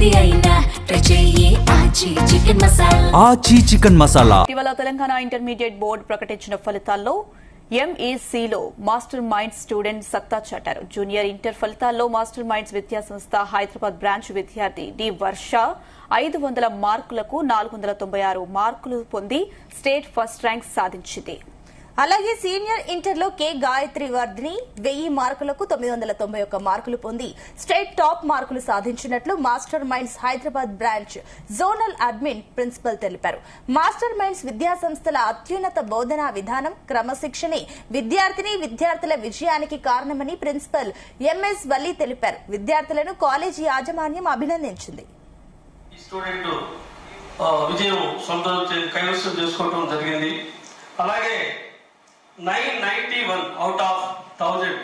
ఏది అయినా రుచి ఆచి చికెన్ మసాలా. ఆచి చికెన్ మసాలా. ఇటీవల తెలంగాణ ఇంటర్మీడియట్ బోర్డు ప్రకటించిన ఫలితాల్లో ఎంఈసీలో మాస్టర్ మైండ్స్ స్టూడెంట్ సత్తా చాటారు. జూనియర్ ఇంటర్ ఫలితాల్లో మాస్టర్ మైండ్స్ విద్యాసంస్థ హైదరాబాద్ బ్రాంచ్ విద్యార్థి డి వర్ష 500 మార్కులకు 496 మార్కులు పొంది స్టేట్ ఫస్ట్ ర్యాంక్ సాధించింది. అలాగే సీనియర్ ఇంటర్లో కె గాయత్రి వర్ధిని 1000 మార్కులకు 991 మార్కులు పొంది స్టేట్ టాప్ మార్కులు సాధించినట్లు master minds Hyderabad branch zonal admin principal తెలిపారు. మాస్టర్ మైండ్స్ విద్యాసంస్థల అత్యున్నత బోధనా విధానం, క్రమశిక్షణే విద్యార్థుల విజయానికి కారణమని ప్రిన్సిపల్ ఎంఎస్ వల్లి తెలిపారు. విద్యార్థులను కాలేజీ యాజమాన్యం అభినందించింది. విజయం కైవసం చేసుకోవడం జరిగింది. అలాగే 991 అవుట్ ఆఫ్ 1000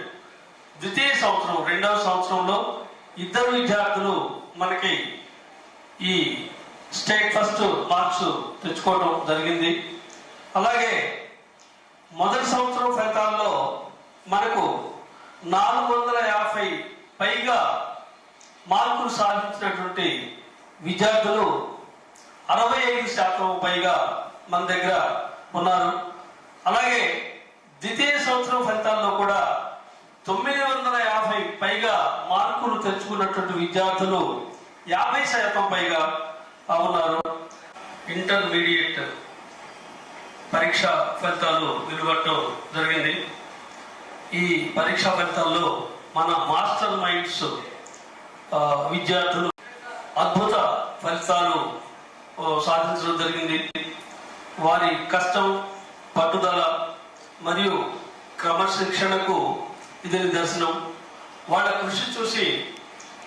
ద్వితీయ సంవత్సరం రెండవ సంవత్సరంలో ఇద్దరు విద్యార్థులు మనకి ఈ స్టేట్ ఫస్ట్ మార్క్స్ తెచ్చుకోవడం జరిగింది. అలాగే మొదటి సంవత్సరం ఫలితాల్లో మనకు 450 పైగా మార్కులు సాధించినటువంటి విద్యార్థులు 65% పైగా మన దగ్గర ఉన్నారు. అలాగే ద్వితీయ సంవత్సరం ఫలితాల్లో కూడా 950 పైగా మార్కులు తెచ్చుకున్నటువంటి విద్యార్థులు 50% పైగా ఉన్నారు. ఇంటర్మీడియట్ పరీక్ష ఫలితాలు వెలువడటం జరిగింది. ఈ పరీక్షా ఫలితాల్లో మన మాస్టర్ మైండ్స్ విద్యార్థులు అద్భుత ఫలితాలు సాధించడం జరిగింది. వారి కష్టం, పట్టుదల మరియు క్రమశిక్షణకు ఇది నిదర్శనం. వాళ్ళ కృషి చూసి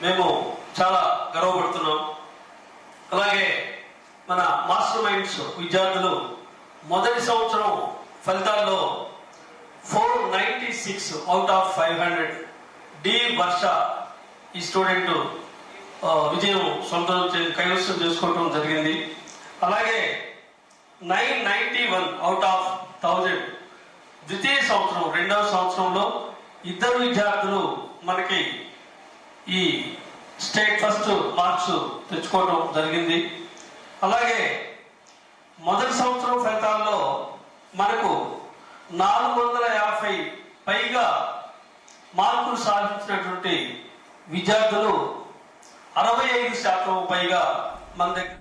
మేము చాలా గర్వపడుతున్నాం. అలాగే మన మాస్టర్ మైండ్స్ విద్యార్థులు మొదటి సంవత్సరం ఫలితాల్లో 496 అవుట్ ఆఫ్ 500 డి వర్ష ఈ స్టూడెంట్ విజయం కైవసం చేసుకోవడం జరిగింది. అలాగే 991 అవుట్ ఆఫ్ 1000 ద్వితీయ సంవత్సరం రెండవ సంవత్సరంలో ఇద్దరు విద్యార్థులు మనకి ఈ స్టేట్ ఫస్ట్ మార్క్స్ తెచ్చుకోవడం జరిగింది. అలాగే మొదటి సంవత్సరం ఫలితాల్లో మనకు 450 పైగా మార్కులు సాధించినటువంటి విద్యార్థులు 65% పైగా మన దగ్గర